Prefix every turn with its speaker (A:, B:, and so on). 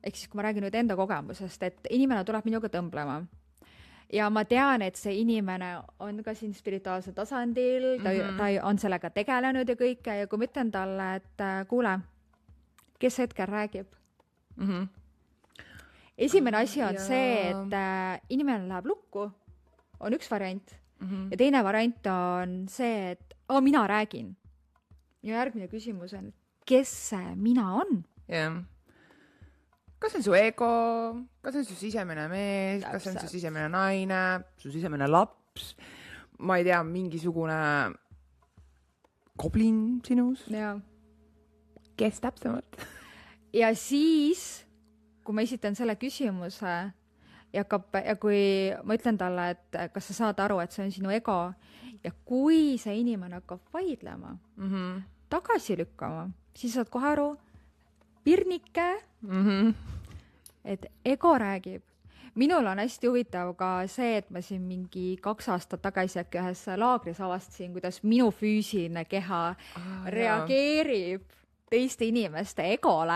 A: ehk siis kui ma räägin nüüd enda kogemusest, et inimene tuleb minuga tõmblema ja ma tean, et see inimene on ka siin spirituaalsel tasandil, ta on sellega tegelenud ja kõike ja kui ma ütlen talle, et kuule, kes hetkel räägib? Esimene asi on see, et inimene läheb lukku, on üks variant ja teine variant on see, et mina räägin. Ja järgmine küsimus on, kes see mina on?
B: Jah. Kas on su ego, kas on su sisemine mees, kas on su sisemine naine, su sisemine laps, ma ei tea, mingisugune goblin sinus?
A: Ja.
B: Kes täpsemalt?
A: Ja siis, kui ma esitan selle küsimuse ja kui ma ütlen talle, et kas sa saad aru, et see on sinu ego ja kui see inimene hakkab vaidlema, tagasi lükkama, siis saad kohe aru, pirnike, et ego räägib. Minul on hästi huvitav ka see, et ma siin mingi 2 aastat tagasi äkki ühes laagris avastasin, kuidas minu füüsiline keha reageerib teiste inimeste egole.